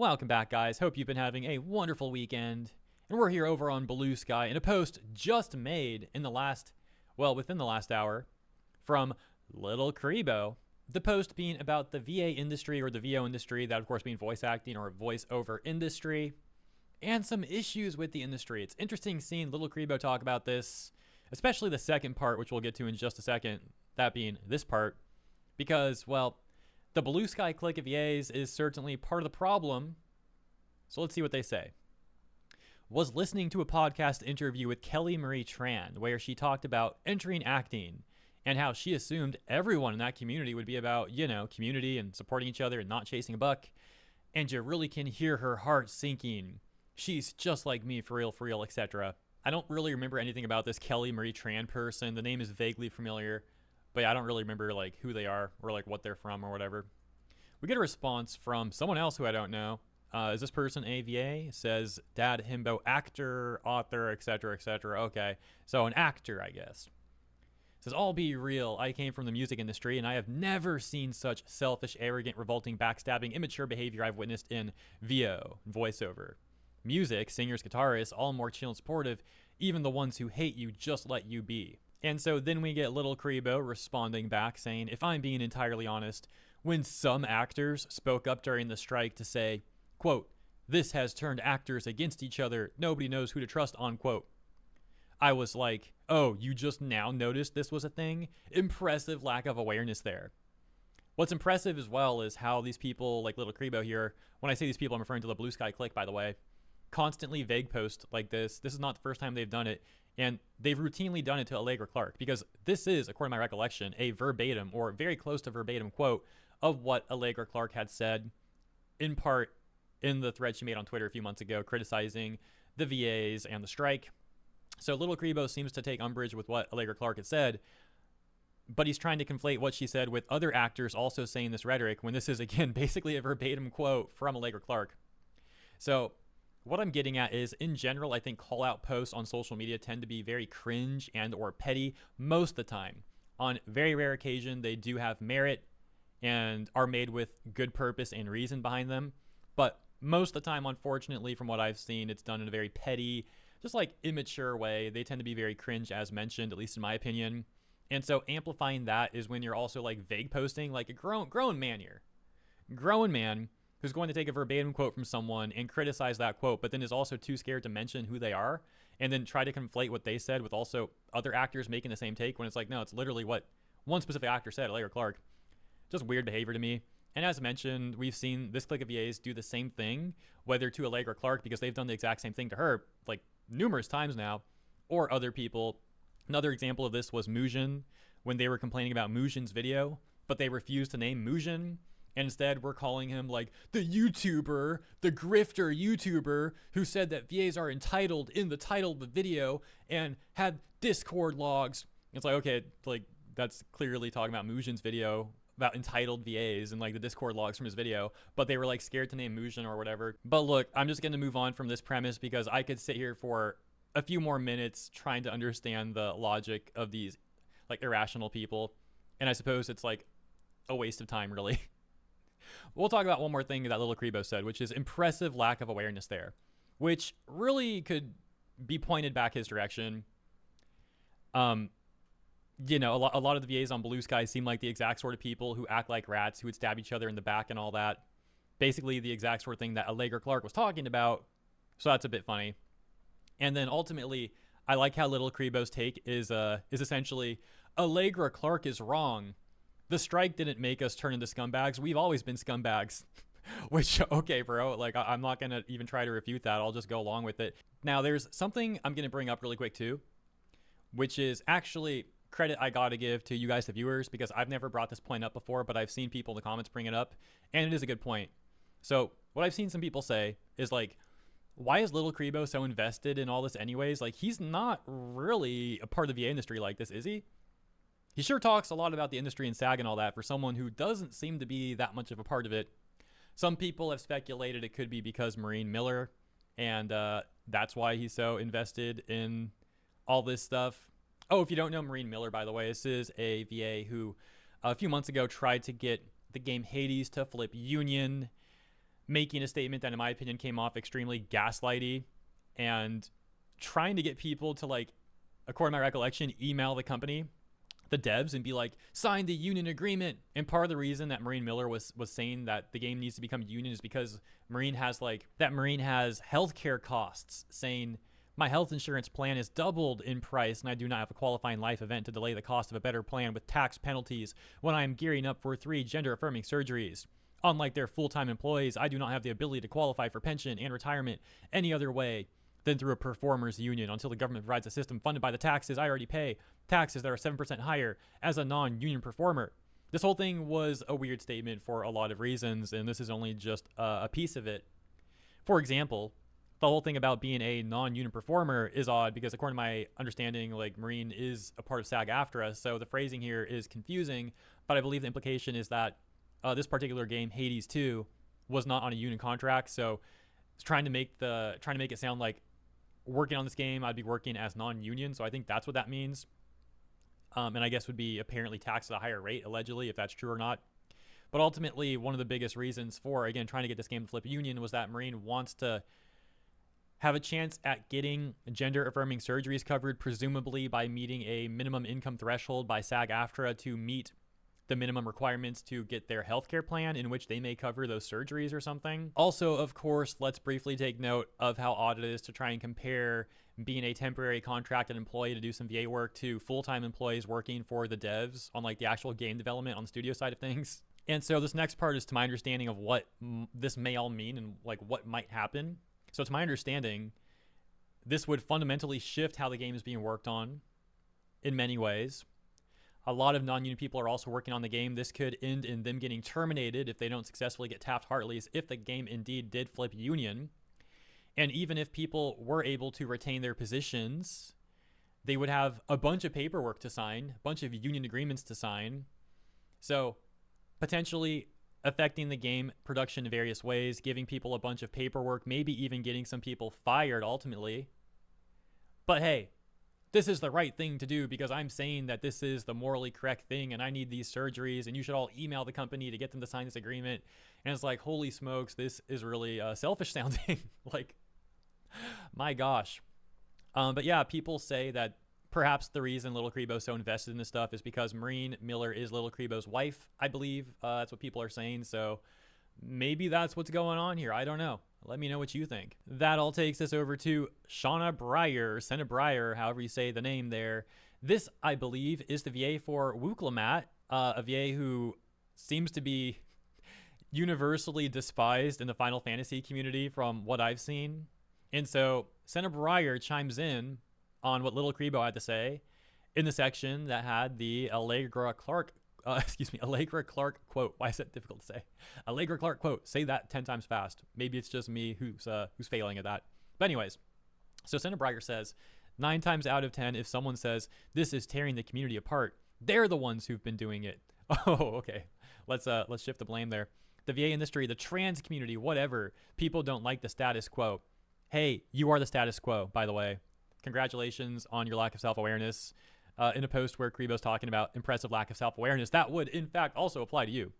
Welcome back, guys. Hope you've been having a wonderful weekend. And we're here over on Bluesky in a post just made in within the last hour from Little Kribo. The post being about the VA industry or the VO industry, that of course being voice acting or voiceover industry, and some issues with the industry. It's interesting seeing Little Kribo talk about this, especially the second part, which we'll get to in just a second, that being this part, because, well, the Bluesky clique of VAs is certainly part of the problem. So let's see what they say. Was listening to a podcast interview with Kelly Marie Tran where she talked about entering acting and how she assumed everyone in that community would be about, community and supporting each other and not chasing a buck. And you really can hear her heart sinking. She's just like me, for real, etc. I don't really remember anything about this Kelly Marie Tran person. The name is vaguely familiar, but I don't really remember like who they are or like what they're from or whatever. We get a response from someone else who I don't know. Is this person AVA? Says dad himbo, actor, author, etc. Okay, so an actor, I guess. Says, I'll be real. I came from the music industry, and I have never seen such selfish, arrogant, revolting, backstabbing, immature behavior I've witnessed in VO, voiceover. Music, singers, guitarists, all more chill and supportive. Even the ones who hate you just let you be. And so then we get Little Kribo responding back saying, if I'm being entirely honest, when some actors spoke up during the strike to say, quote, this has turned actors against each other, nobody knows who to trust, unquote. I was like, oh, you just now noticed this was a thing? Impressive lack of awareness there. What's impressive as well is how these people, like Little Kribo here, when I say these people, I'm referring to the Bluesky clique, by the way, constantly vague post like this. This is not the first time they've done it. And they've routinely done it to Allegra Clark because this is, according to my recollection, a verbatim or very close to verbatim quote of what Allegra Clark had said in part in the thread she made on Twitter a few months ago criticizing the VAs and the strike. So Little Kribo seems to take umbrage with what Allegra Clark had said, but he's trying to conflate what she said with other actors also saying this rhetoric when this is, again, basically a verbatim quote from Allegra Clark. So what I'm getting at is, in general, I think call-out posts on social media tend to be very cringe and or petty most of the time. On very rare occasion, they do have merit and are made with good purpose and reason behind them. But most of the time, unfortunately, from what I've seen, it's done in a very petty, just like immature way. They tend to be very cringe, as mentioned, at least in my opinion. And so amplifying that is when you're also like vague posting, like a grown man here. Grown man who's going to take a verbatim quote from someone and criticize that quote, but then is also too scared to mention who they are and then try to conflate what they said with also other actors making the same take when it's like, no, it's literally what one specific actor said, Allegra Clark. Just weird behavior to me. And as mentioned, we've seen this clique of VAs do the same thing, whether to Allegra Clark because they've done the exact same thing to her like numerous times now, or other people. Another example of this was Mujin when they were complaining about Mujin's video, but they refused to name Mujin. And instead, we're calling him like the YouTuber, the grifter YouTuber who said that VAs are entitled in the title of the video and had Discord logs. It's like, okay, like that's clearly talking about Mujin's video about entitled VAs and like the Discord logs from his video, but they were like scared to name Mujin or whatever. But look, I'm just going to move on from this premise because I could sit here for a few more minutes trying to understand the logic of these like irrational people. And I suppose it's like a waste of time, really. We'll talk about one more thing that Little Kribo said, which is impressive lack of awareness there, which really could be pointed back his direction. A lot of the VAs on Bluesky seem like the exact sort of people who act like rats, who would stab each other in the back and all that. Basically the exact sort of thing that Allegra Clark was talking about. So that's a bit funny. And then ultimately, I like how Little Kribo's take is essentially, Allegra Clark is wrong. The strike didn't make us turn into scumbags. We've always been scumbags. Which, okay, bro, like I'm not going to even try to refute that. I'll just go along with it. Now, there's something I'm going to bring up really quick too, which is actually credit I got to give to you guys, the viewers, because I've never brought this point up before, but I've seen people in the comments bring it up, and it is a good point. So what I've seen some people say is like, why is Little Kribo so invested in all this anyways? Like, he's not really a part of the VA industry like this, is he? He sure talks a lot about the industry and SAG and all that for someone who doesn't seem to be that much of a part of it. Some people have speculated it could be because Maureen Miller, and that's why he's so invested in all this stuff. Oh, if you don't know Maureen Miller, by the way, this is a VA who a few months ago tried to get the game Hades to flip Union. making a statement that, in my opinion, came off extremely gaslighty and trying to get people to, like, according to my recollection, email the company, the devs, and be like, sign the union agreement. And part of the reason that Maureen Miller was saying that the game needs to become union is because Maureen has healthcare costs, saying my health insurance plan is doubled in price and I do not have a qualifying life event to delay the cost of a better plan with tax penalties when I am gearing up for 3 gender affirming surgeries. Unlike their full-time employees, I do not have the ability to qualify for pension and retirement any other way than through a performers union until the government provides a system funded by the taxes I already pay, taxes that are 7% higher as a non-union performer. This whole thing was a weird statement for a lot of reasons, and this is only just a piece of it. For example, the whole thing about being a non-union performer is odd because, according to my understanding, like, Maureen is a part of SAG-AFTRA, so the phrasing here is confusing, but I believe the implication is that this particular game, Hades 2, was not on a union contract, so it's trying to make it sound like working on this game, I'd be working as non-union, so I think that's what that means. And I guess would be apparently taxed at a higher rate, allegedly, if that's true or not. But ultimately, one of the biggest reasons for, again, trying to get this game to flip union was that Maureen wants to have a chance at getting gender-affirming surgeries covered, presumably by meeting a minimum income threshold by SAG-AFTRA to meet the minimum requirements to get their healthcare plan, in which they may cover those surgeries or something. Also, of course, let's briefly take note of how odd it is to try and compare being a temporary contracted employee to do some VA work to full-time employees working for the devs on, like, the actual game development on the studio side of things. And so this next part is to my understanding of what this may all mean and, like, what might happen. So to my understanding, this would fundamentally shift how the game is being worked on in many ways. A lot of non-union people are also working on the game. This could end in them getting terminated if they don't successfully get Taft-Hartleys, if the game indeed did flip union. And even if people were able to retain their positions, they would have a bunch of paperwork to sign, a bunch of union agreements to sign. So potentially affecting the game production in various ways, giving people a bunch of paperwork, maybe even getting some people fired ultimately. But hey, this is the right thing to do because I'm saying that this is the morally correct thing and I need these surgeries and you should all email the company to get them to sign this agreement. And it's like, holy smokes, this is really selfish sounding. Like, my gosh. But yeah, people say that perhaps the reason Little Kribo's so invested in this stuff is because Maureen Miller is Little Kribo's wife, I believe. That's what people are saying. So maybe that's what's going on here. I don't know. Let me know what you think. That all takes us over to Shauna Breyer, Senna Breyer, however you say the name there. This, I believe, is the VA for Wooklamat, a VA who seems to be universally despised in the Final Fantasy community from what I've seen. And so Senna Breyer chimes in on what Little Kribo had to say in the section that had the Allegra Clark quote. Why is that difficult to say? Allegra Clark quote. Say that 10 times fast. Maybe it's just me who's failing at that. But anyways, so Senna Breyer says, 9 times out of 10, if someone says this is tearing the community apart, they're the ones who've been doing it. Oh, okay. Let's shift the blame there. The VA industry, the trans community, whatever. People don't like the status quo. Hey, you are the status quo, by the way. Congratulations on your lack of self-awareness. In a post where Kribo's talking about impressive lack of self-awareness, that would, in fact, also apply to you.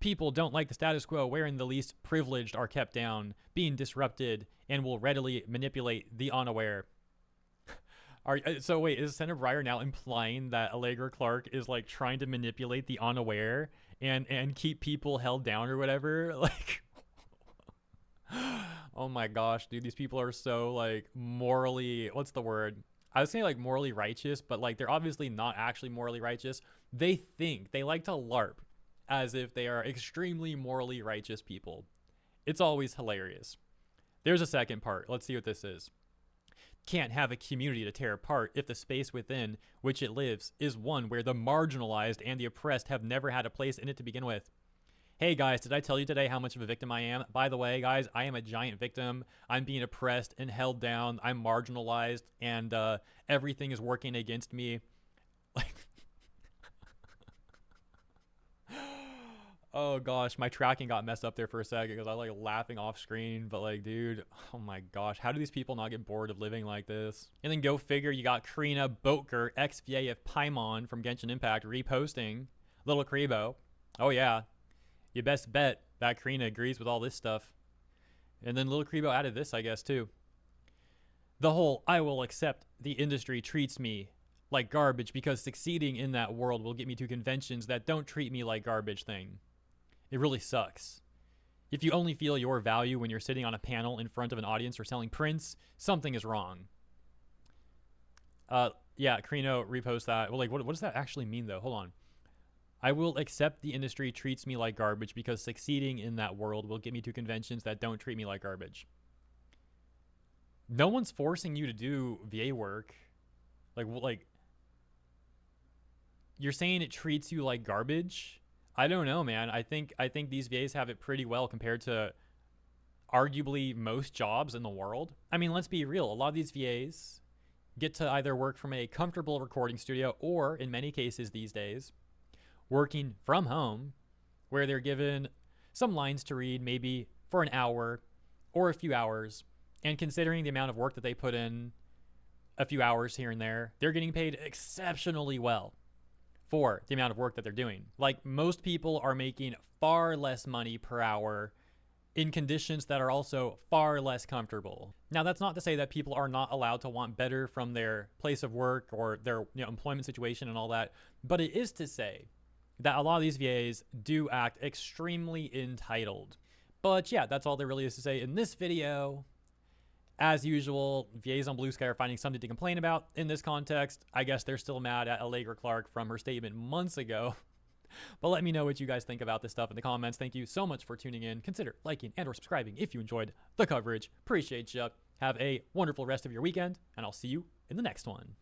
People don't like the status quo, wherein the least privileged are kept down, being disrupted, and will readily manipulate the unaware. So wait, is Senator Breyer now implying that Allegra Clark is, like, trying to manipulate the unaware and keep people held down or whatever? Like, oh my gosh, dude, these people are so, like, morally, what's the word? I would say, like, morally righteous, but, like, they're obviously not actually morally righteous. They like to LARP as if they are extremely morally righteous people. It's always hilarious. There's a second part. Let's see what this is. Can't have a community to tear apart if the space within which it lives is one where the marginalized and the oppressed have never had a place in it to begin with. Hey guys, did I tell you today how much of a victim I am? By the way, guys, I am a giant victim. I'm being oppressed and held down. I'm marginalized, and everything is working against me. Like, oh gosh, my tracking got messed up there for a second because I was, like, laughing off screen. But, like, dude, oh my gosh, how do these people not get bored of living like this? And then go figure, you got Karina Boatger, ex-VA of Paimon from Genshin Impact, reposting Little Kribo. Oh yeah. You best bet that Karina agrees with all this stuff. And then Little Kribo added this, I guess, too. The whole I will accept the industry treats me like garbage because succeeding in that world will get me to conventions that don't treat me like garbage thing. It really sucks. If you only feel your value when you're sitting on a panel in front of an audience or selling prints, something is wrong. Yeah, Carino repost that. Well, like, what does that actually mean, though? Hold on. I will accept the industry treats me like garbage because succeeding in that world will get me to conventions that don't treat me like garbage. No one's forcing you to do VA work. Like, you're saying it treats you like garbage? I don't know, man. I think these VAs have it pretty well compared to arguably most jobs in the world. I mean, let's be real. A lot of these VAs get to either work from a comfortable recording studio or, in many cases these days, working from home, where they're given some lines to read maybe for an hour or a few hours. And considering the amount of work that they put in, a few hours here and there, they're getting paid exceptionally well for the amount of work that they're doing. Like, most people are making far less money per hour in conditions that are also far less comfortable. Now, that's not to say that people are not allowed to want better from their place of work or their employment situation and all that, but it is to say that a lot of these VAs do act extremely entitled. But yeah, that's all there really is to say in this video. As usual, VAs on Bluesky are finding something to complain about in this context. I guess they're still mad at Allegra Clark from her statement months ago. But let me know what you guys think about this stuff in the comments. Thank you so much for tuning in. Consider liking and or subscribing if you enjoyed the coverage. Appreciate you. Have a wonderful rest of your weekend, and I'll see you in the next one.